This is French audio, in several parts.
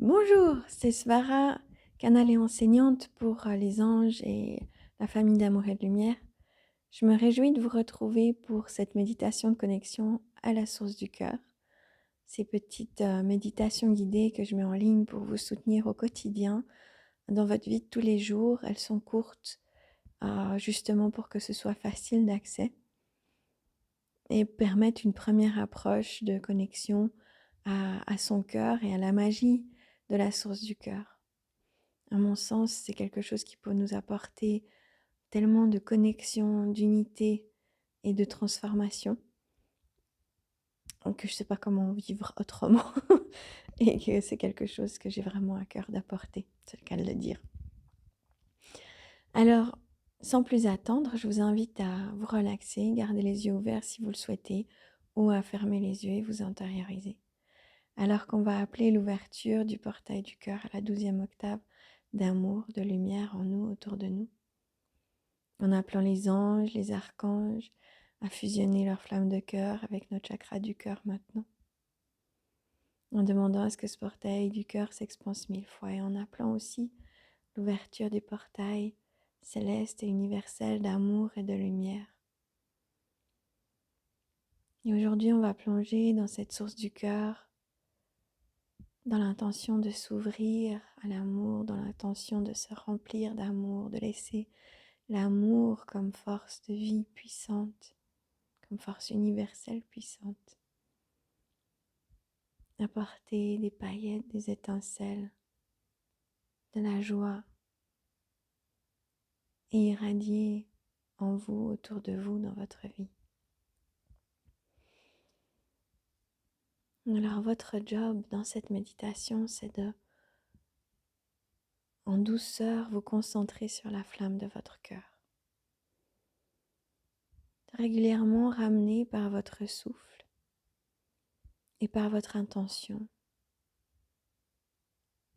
Bonjour, c'est Svara, canal et enseignante pour les anges et la famille d'amour et de lumière. Je me réjouis de vous retrouver pour cette méditation de connexion à la source du cœur. Ces petites méditations guidées que je mets en ligne pour vous soutenir au quotidien dans votre vie de tous les jours. Elles sont courtes, justement pour que ce soit facile d'accès et permettent une première approche de connexion à son cœur et à la magie de la source du cœur. À mon sens, c'est quelque chose qui peut nous apporter tellement de connexion, d'unité et de transformation que je ne sais pas comment vivre autrement et que c'est quelque chose que j'ai vraiment à cœur d'apporter, c'est le cas de le dire. Alors, sans plus attendre, je vous invite à vous relaxer, garder les yeux ouverts si vous le souhaitez ou à fermer les yeux et vous intérioriser. Alors qu'on va appeler l'ouverture du portail du cœur à la 12e octave d'amour, de lumière en nous, autour de nous. En appelant les anges, les archanges, à fusionner leur flamme de cœur avec notre chakra du cœur maintenant. En demandant à ce que ce portail du cœur s'expanse 1000 fois et en appelant aussi l'ouverture du portail céleste et universel d'amour et de lumière. Et aujourd'hui, on va plonger dans cette source du cœur, dans l'intention de s'ouvrir à l'amour, dans l'intention de se remplir d'amour, de laisser l'amour comme force de vie puissante, comme force universelle puissante. Apporter des paillettes, des étincelles, de la joie et irradier en vous, autour de vous, dans votre vie. Alors votre job dans cette méditation, c'est de, en douceur, vous concentrer sur la flamme de votre cœur. De régulièrement ramener par votre souffle et par votre intention,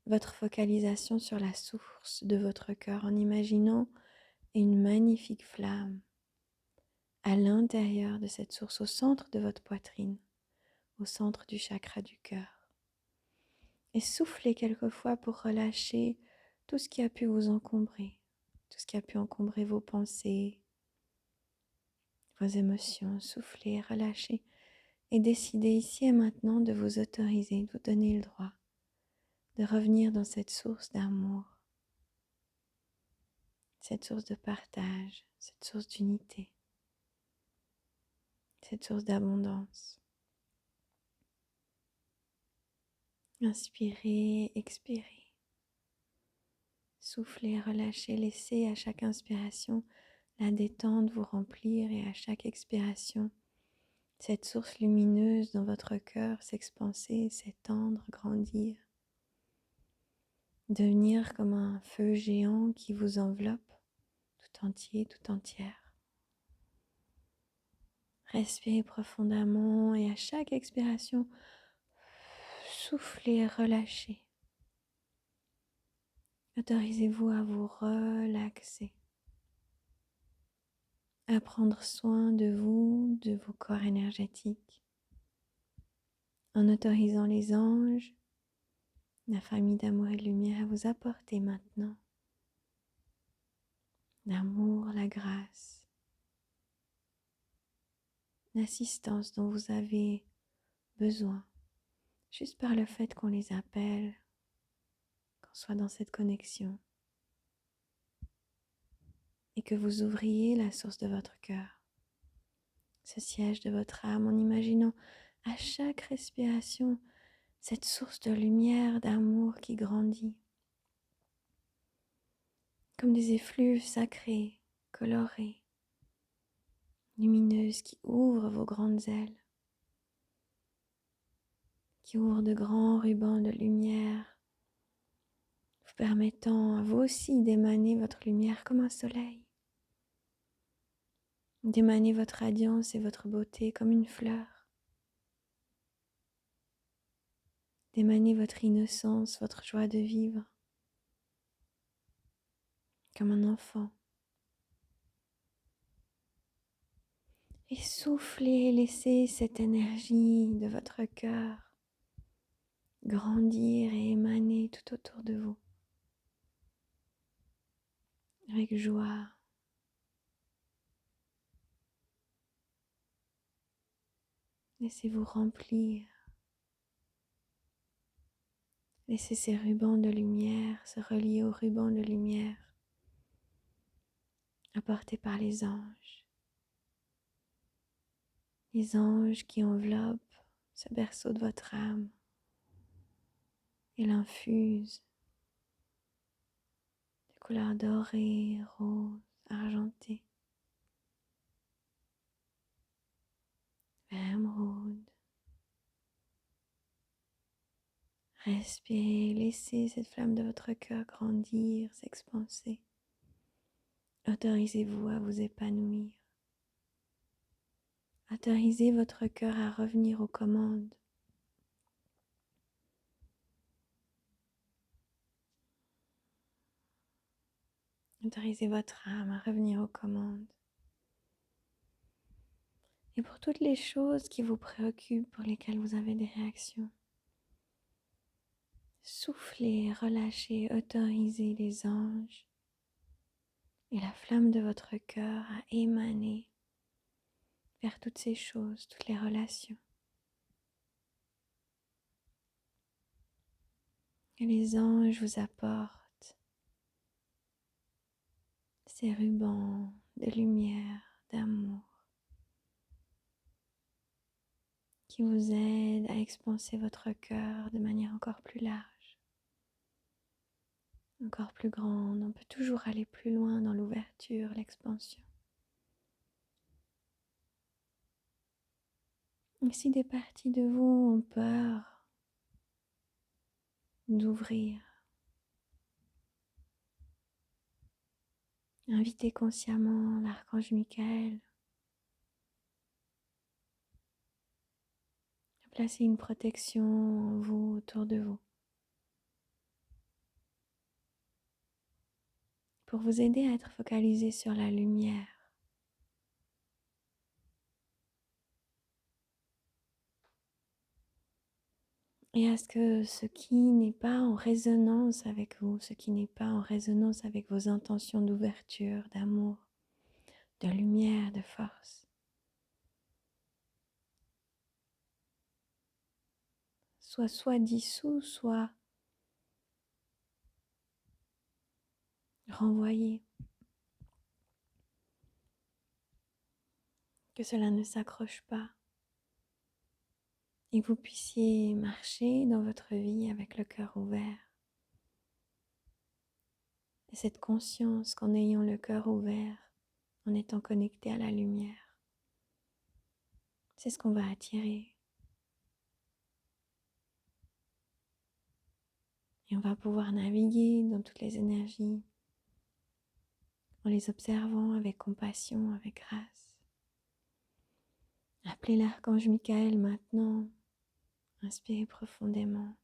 votre focalisation sur la source de votre cœur en imaginant une magnifique flamme à l'intérieur de cette source, au centre de votre poitrine, au centre du chakra du cœur. Et soufflez quelquefois pour relâcher tout ce qui a pu vous encombrer, tout ce qui a pu encombrer vos pensées, vos émotions. Soufflez, relâchez et décidez ici et maintenant de vous autoriser, de vous donner le droit de revenir dans cette source d'amour, cette source de partage, cette source d'unité, cette source d'abondance. Inspirez, expirez. Soufflez, relâchez, laissez à chaque inspiration la détente vous remplir et à chaque expiration, cette source lumineuse dans votre cœur s'expanser, s'étendre, grandir, devenir comme un feu géant qui vous enveloppe tout entier, tout entière. Respirez profondément et à chaque expiration, soufflez, relâchez. Autorisez-vous à vous relaxer, à prendre soin de vous, de vos corps énergétiques, en autorisant les anges, la famille d'amour et de lumière à vous apporter maintenant l'amour, la grâce, l'assistance dont vous avez besoin, juste par le fait qu'on les appelle, qu'on soit dans cette connexion et que vous ouvriez la source de votre cœur, ce siège de votre âme, en imaginant à chaque respiration cette source de lumière, d'amour qui grandit, comme des effluves sacrés, colorés, lumineuses qui ouvrent vos grandes ailes, qui ouvrent de grands rubans de lumière, vous permettant à vous aussi d'émaner votre lumière comme un soleil, d'émaner votre radiance et votre beauté comme une fleur, d'émaner votre innocence, votre joie de vivre comme un enfant. Et soufflez, laissez cette énergie de votre cœur grandir et émaner tout autour de vous, avec joie. Laissez-vous remplir. Laissez ces rubans de lumière se relier aux rubans de lumière apportés par les anges. Les anges qui enveloppent ce berceau de votre âme et l'infusent de couleurs dorées, roses, argentées, émeraude. Respirez, laissez cette flamme de votre cœur grandir, s'expanser. Autorisez-vous à vous épanouir. Autorisez votre cœur à revenir aux commandes. Autorisez votre âme à revenir aux commandes. Et pour toutes les choses qui vous préoccupent, pour lesquelles vous avez des réactions, soufflez, relâchez, autorisez les anges et la flamme de votre cœur à émaner vers toutes ces choses, toutes les relations. Et les anges vous apportent ces rubans de lumière, d'amour, qui vous aident à expanser votre cœur de manière encore plus large, encore plus grande. On peut toujours aller plus loin dans l'ouverture, l'expansion. Et si des parties de vous ont peur d'ouvrir, invitez consciemment l'archange Michael à placer une protection en vous, autour de vous, pour vous aider à être focalisé sur la lumière. Et à ce que ce qui n'est pas en résonance avec vous, ce qui n'est pas en résonance avec vos intentions d'ouverture, d'amour, de lumière, de force, soit dissous, soit renvoyé. Que cela ne s'accroche pas et que vous puissiez marcher dans votre vie avec le cœur ouvert. Et cette conscience qu'en ayant le cœur ouvert, en étant connecté à la lumière, c'est ce qu'on va attirer. Et on va pouvoir naviguer dans toutes les énergies en les observant avec compassion, avec grâce. Appelez l'archange Michael maintenant, inspirez profondément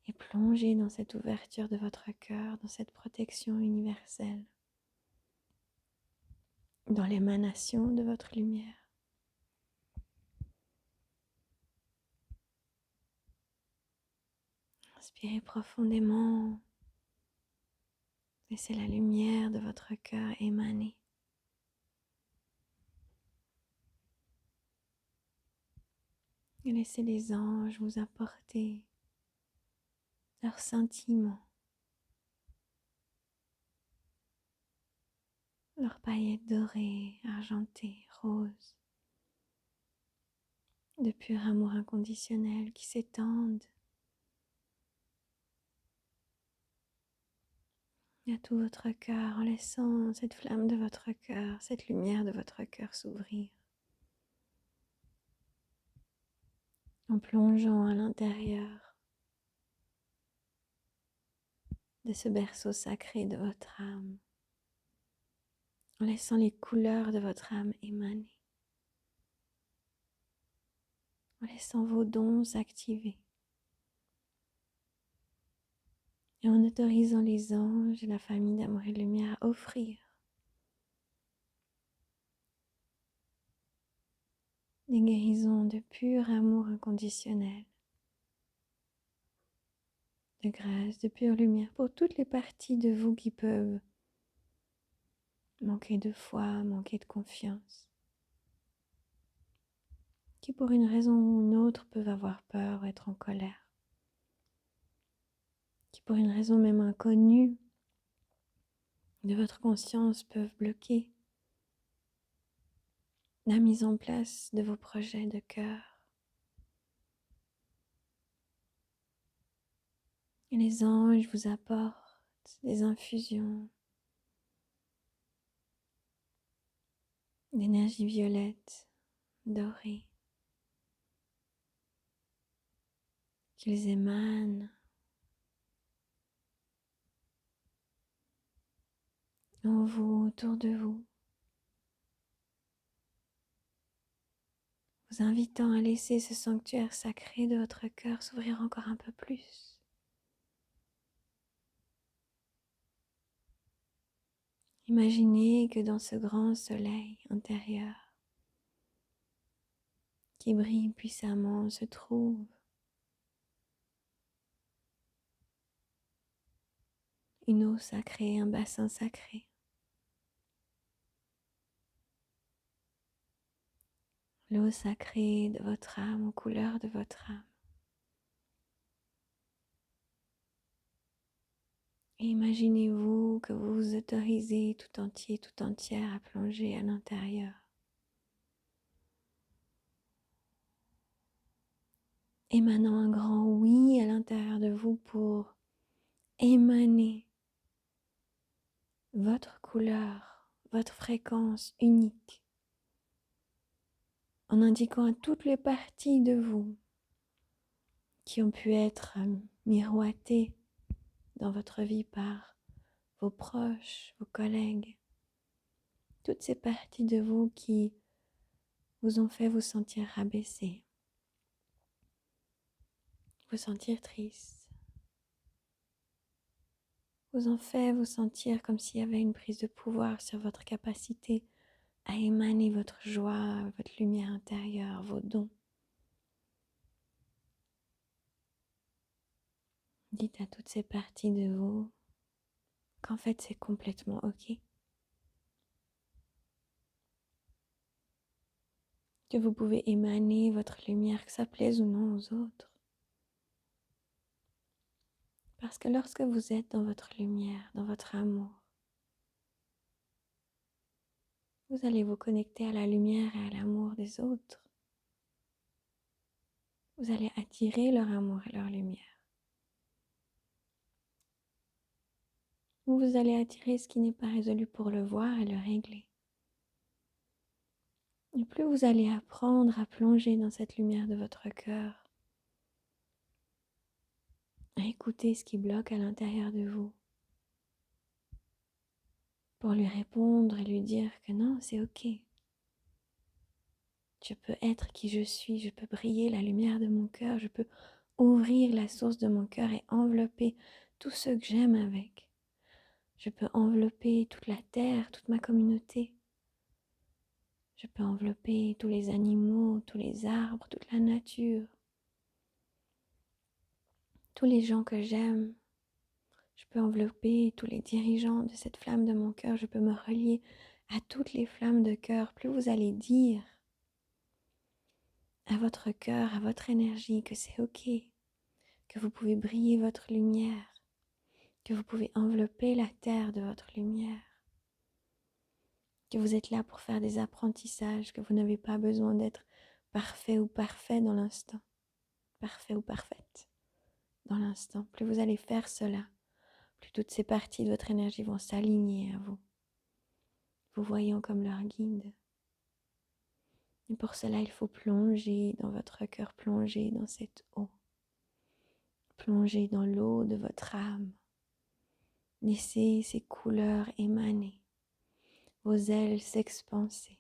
et plongez dans cette ouverture de votre cœur, dans cette protection universelle, dans l'émanation de votre lumière. Inspirez profondément, laissez la lumière de votre cœur émaner. Et laissez les anges vous apporter leurs sentiments, leurs paillettes dorées, argentées, roses, de pur amour inconditionnel qui s'étendent à tout votre cœur en laissant cette flamme de votre cœur, cette lumière de votre cœur s'ouvrir. En plongeant à l'intérieur de ce berceau sacré de votre âme, en laissant les couleurs de votre âme émaner, en laissant vos dons s'activer et en autorisant les anges et la famille d'amour et de lumière à offrir des guérisons de pur amour inconditionnel de grâce, de pure lumière pour toutes les parties de vous qui peuvent manquer de foi, manquer de confiance, qui pour une raison ou une autre peuvent avoir peur ou être en colère, qui pour une raison même inconnue de votre conscience peuvent bloquer la mise en place de vos projets de cœur. Et les anges vous apportent des infusions d'énergie violette, dorée, qu'ils émanent en vous, autour de vous, vous invitant à laisser ce sanctuaire sacré de votre cœur s'ouvrir encore un peu plus. Imaginez que dans ce grand soleil intérieur qui brille puissamment se trouve une eau sacrée, un bassin sacré. L'eau sacrée de votre âme, aux couleurs de votre âme. Et imaginez-vous que vous vous autorisez tout entier, tout entière à plonger à l'intérieur. Émanant un grand oui à l'intérieur de vous pour émaner votre couleur, votre fréquence unique, en indiquant à toutes les parties de vous qui ont pu être miroitées dans votre vie par vos proches, vos collègues, toutes ces parties de vous qui vous ont fait vous sentir rabaissé, vous sentir triste, vous ont fait vous sentir comme s'il y avait une prise de pouvoir sur votre capacité à émaner votre joie, votre lumière intérieure, vos dons. Dites à toutes ces parties de vous qu'en fait c'est complètement ok, que vous pouvez émaner votre lumière, que ça plaise ou non aux autres. Parce que lorsque vous êtes dans votre lumière, dans votre amour, vous allez vous connecter à la lumière et à l'amour des autres. Vous allez attirer leur amour et leur lumière. Vous allez attirer ce qui n'est pas résolu pour le voir et le régler. Et plus vous allez apprendre à plonger dans cette lumière de votre cœur, à écouter ce qui bloque à l'intérieur de vous, pour lui répondre et lui dire que non, c'est ok. Je peux être qui je suis, je peux briller la lumière de mon cœur, je peux ouvrir la source de mon cœur et envelopper tous ceux que j'aime avec. Je peux envelopper toute la terre, toute ma communauté. Je peux envelopper tous les animaux, tous les arbres, toute la nature, tous les gens que j'aime. Je peux envelopper tous les dirigeants de cette flamme de mon cœur. Je peux me relier à toutes les flammes de cœur. Plus vous allez dire à votre cœur, à votre énergie que c'est ok, que vous pouvez briller votre lumière, que vous pouvez envelopper la terre de votre lumière, que vous êtes là pour faire des apprentissages, que vous n'avez pas besoin d'être parfait ou parfait dans l'instant, parfait ou parfaite dans l'instant. Plus vous allez faire cela, plus toutes ces parties de votre énergie vont s'aligner à vous, vous voyant comme leur guide. Et pour cela, il faut plonger dans votre cœur, plonger dans cette eau, plonger dans l'eau de votre âme. Laissez ces couleurs émaner, vos ailes s'expanser.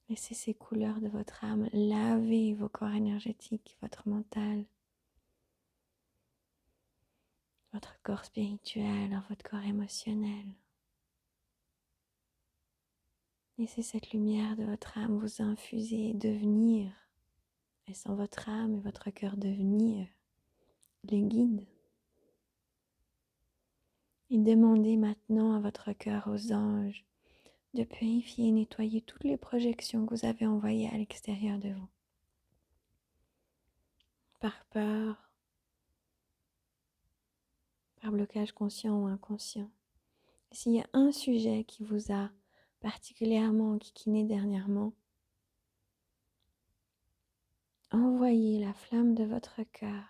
Laissez ces couleurs de votre âme laver vos corps énergétiques, votre mental, votre corps spirituel, votre corps émotionnel. Laissez cette lumière de votre âme vous infuser et devenir, laissant votre âme et votre cœur devenir les guides. Et demandez maintenant à votre cœur, aux anges, de purifier et nettoyer toutes les projections que vous avez envoyées à l'extérieur de vous. Par peur, par blocage conscient ou inconscient. S'il y a un sujet qui vous a particulièrement enquiquiné dernièrement, envoyez la flamme de votre cœur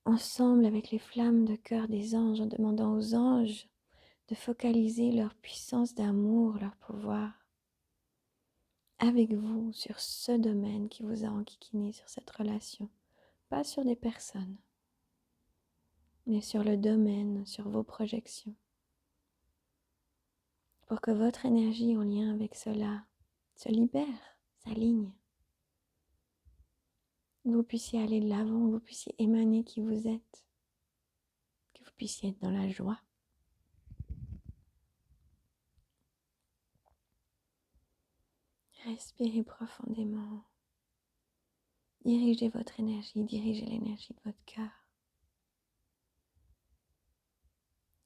ensemble avec les flammes de cœur des anges en demandant aux anges de focaliser leur puissance d'amour, leur pouvoir avec vous sur ce domaine qui vous a enquiquiné, sur cette relation, pas sur des personnes, mais sur le domaine, sur vos projections, pour que votre énergie en lien avec cela se libère, s'aligne, que vous puissiez aller de l'avant, que vous puissiez émaner qui vous êtes, que vous puissiez être dans la joie. Respirez profondément. Dirigez votre énergie, dirigez l'énergie de votre cœur.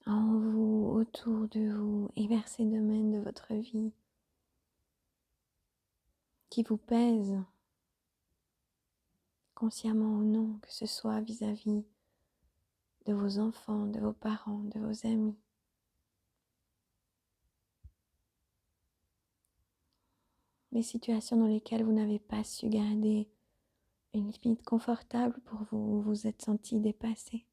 En vous, autour de vous et vers ces domaines de votre vie qui vous pèsent, consciemment ou non, que ce soit vis-à-vis de vos enfants, de vos parents, de vos amis. Les situations dans lesquelles vous n'avez pas su garder une limite confortable pour vous, où vous vous êtes senti dépassé.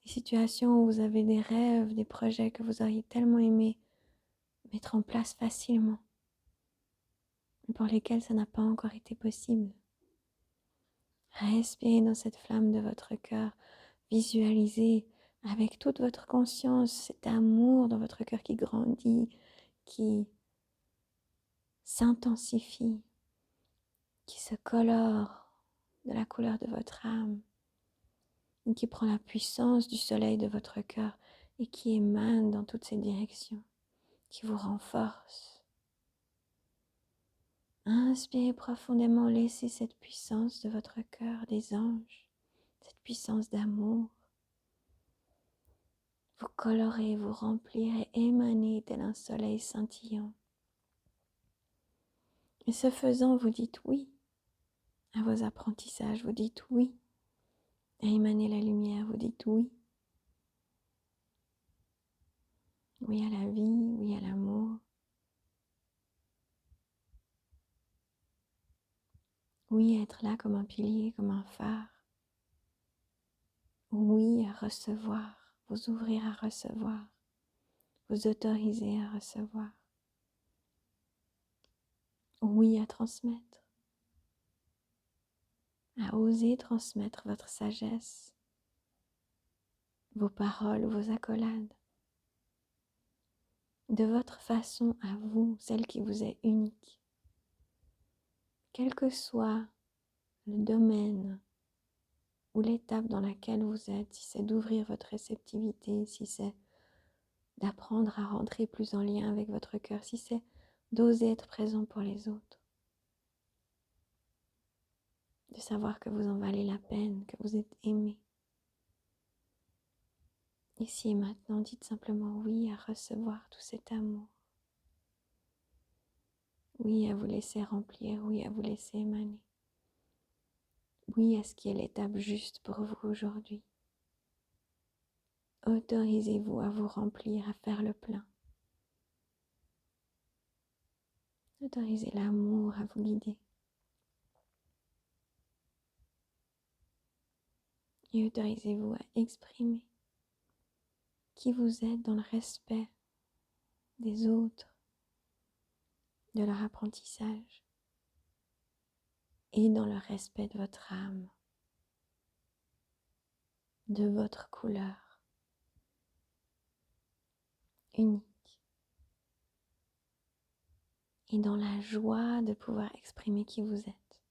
Les situations où vous avez des rêves, des projets que vous auriez tellement aimé mettre en place facilement, mais pour lesquels ça n'a pas encore été possible. Respirez dans cette flamme de votre cœur, visualisez avec toute votre conscience cet amour dans votre cœur qui grandit, qui s'intensifie, qui se colore de la couleur de votre âme, et qui prend la puissance du soleil de votre cœur et qui émane dans toutes ces directions, qui vous renforce. Inspirez profondément, laissez cette puissance de votre cœur des anges, cette puissance d'amour, vous colorer, vous remplir et émaner tel un soleil scintillant. Et ce faisant, vous dites oui à vos apprentissages, vous dites oui à émaner la lumière, vous dites oui. Oui à la vie, oui à l'amour. Oui à être là comme un pilier, comme un phare. Oui à recevoir, vous ouvrir à recevoir, vous autoriser à recevoir. Oui à transmettre, à oser transmettre votre sagesse, vos paroles, vos accolades, de votre façon à vous, celle qui vous est unique. Quel que soit le domaine ou l'étape dans laquelle vous êtes, si c'est d'ouvrir votre réceptivité, si c'est d'apprendre à rentrer plus en lien avec votre cœur, si c'est d'oser être présent pour les autres, de savoir que vous en valez la peine, que vous êtes aimé. Ici et maintenant, dites simplement oui à recevoir tout cet amour. Oui à vous laisser remplir, oui à vous laisser émaner. Oui à ce qui est l'étape juste pour vous aujourd'hui. Autorisez-vous à vous remplir, à faire le plein. Autorisez l'amour à vous guider. Et autorisez-vous à exprimer qui vous êtes dans le respect des autres, de leur apprentissage et dans le respect de votre âme, de votre couleur unique et dans la joie de pouvoir exprimer qui vous êtes.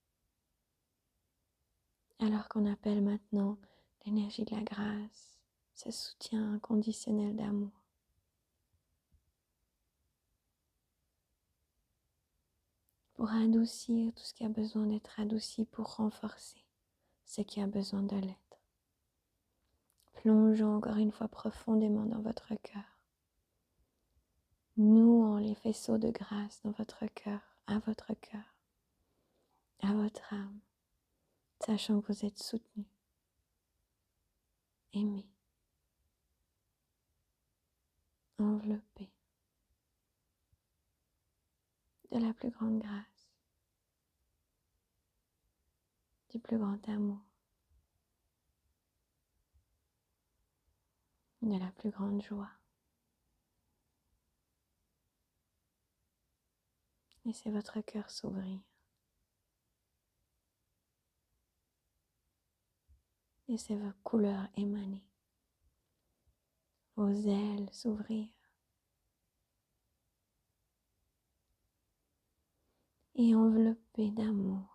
Alors qu'on appelle maintenant l'énergie de la grâce, ce soutien inconditionnel d'amour. pour adoucir tout ce qui a besoin d'être adouci, pour renforcer ce qui a besoin de l'être. Plongeons encore une fois profondément dans votre cœur, nouant les faisceaux de grâce dans votre cœur, à votre âme, sachant que vous êtes soutenu, aimé, enveloppé de la plus grande grâce, du plus grand amour, de la plus grande joie. Laissez votre cœur s'ouvrir. Laissez vos couleurs émaner, vos ailes s'ouvrir et envelopper d'amour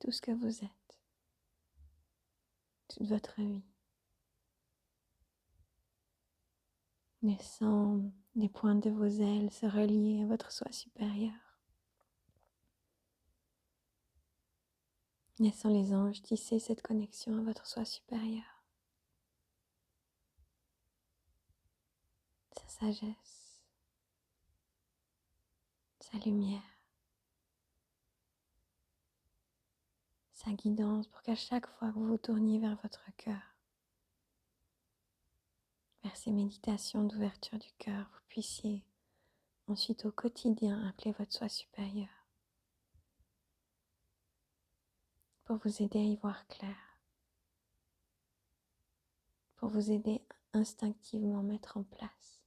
tout ce que vous êtes, toute votre vie. Laissant les pointes de vos ailes se relier à votre soi supérieur. Laissant les anges tisser cette connexion à votre soi supérieur. Sa sagesse, sa lumière, sa guidance pour qu'à chaque fois que vous vous tourniez vers votre cœur, vers ces méditations d'ouverture du cœur, vous puissiez ensuite au quotidien appeler votre soi supérieur pour vous aider à y voir clair, pour vous aider à instinctivement mettre en place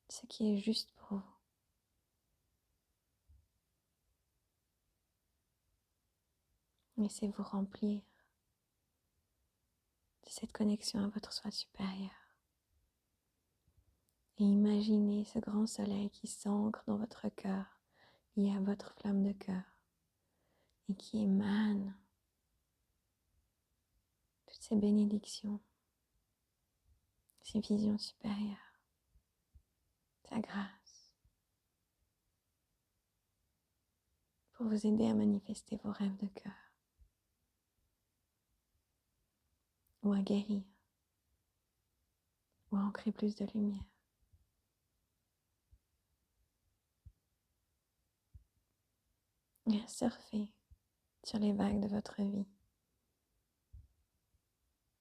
ce qui est juste pour vous. Laissez-vous remplir de cette connexion à votre soi supérieur. Et imaginez ce grand soleil qui s'ancre dans votre cœur, lié à votre flamme de cœur, et qui émane toutes ces bénédictions, ces visions supérieures, sa grâce, pour vous aider à manifester vos rêves de cœur, ou à guérir, ou à ancrer plus de lumière. Et à surfer sur les vagues de votre vie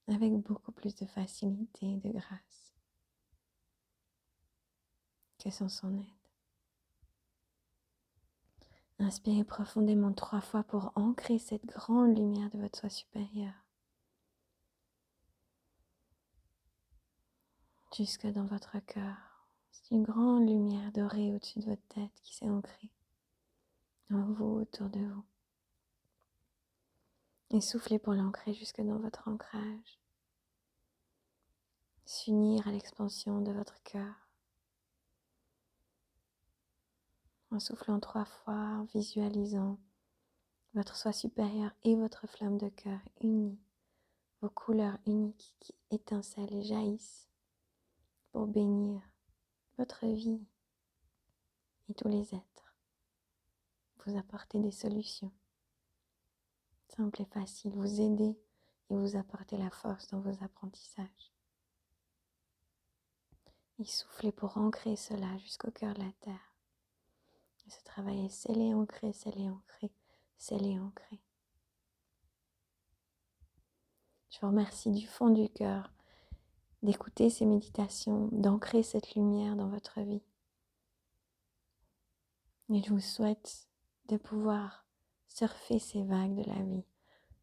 avec beaucoup plus de facilité et de grâce que sans son aide. Inspirez profondément 3 fois pour ancrer cette grande lumière de votre soi supérieur jusque dans votre cœur. C'est une grande lumière dorée au-dessus de votre tête qui s'est ancrée en vous, autour de vous. Et soufflez pour l'ancrer jusque dans votre ancrage. S'unir à l'expansion de votre cœur. En soufflant 3 fois, en visualisant votre soi supérieur et votre flamme de cœur unis, vos couleurs uniques qui étincellent et jaillissent pour bénir votre vie et tous les êtres. Vous apporter des solutions simples et faciles, vous aider et vous apporter la force dans vos apprentissages. Et soufflez pour ancrer cela jusqu'au cœur de la terre. Et ce travail est scellé, ancré, scellé, ancré, scellé, ancré. Je vous remercie du fond du cœur d'écouter ces méditations, d'ancrer cette lumière dans votre vie. Et je vous souhaite de pouvoir surfer ces vagues de la vie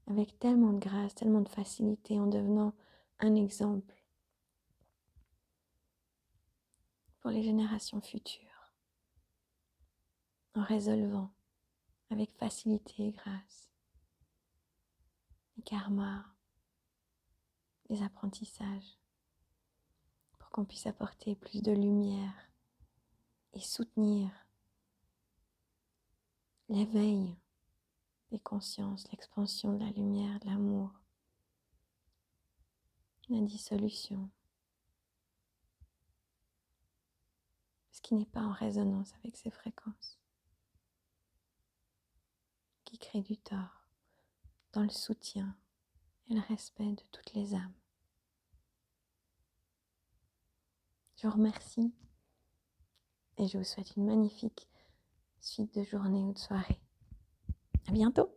avec tellement de grâce, tellement de facilité, en devenant un exemple pour les générations futures, en résolvant avec facilité et grâce les karmas, les apprentissages, pour qu'on puisse apporter plus de lumière et soutenir l'éveil des consciences, l'expansion de la lumière, de l'amour, la dissolution. Parce qui n'est pas en résonance avec ces fréquences, qui crée du tort dans le soutien et le respect de toutes les âmes. Je vous remercie et je vous souhaite une magnifique suite de journée ou de soirée. À bientôt!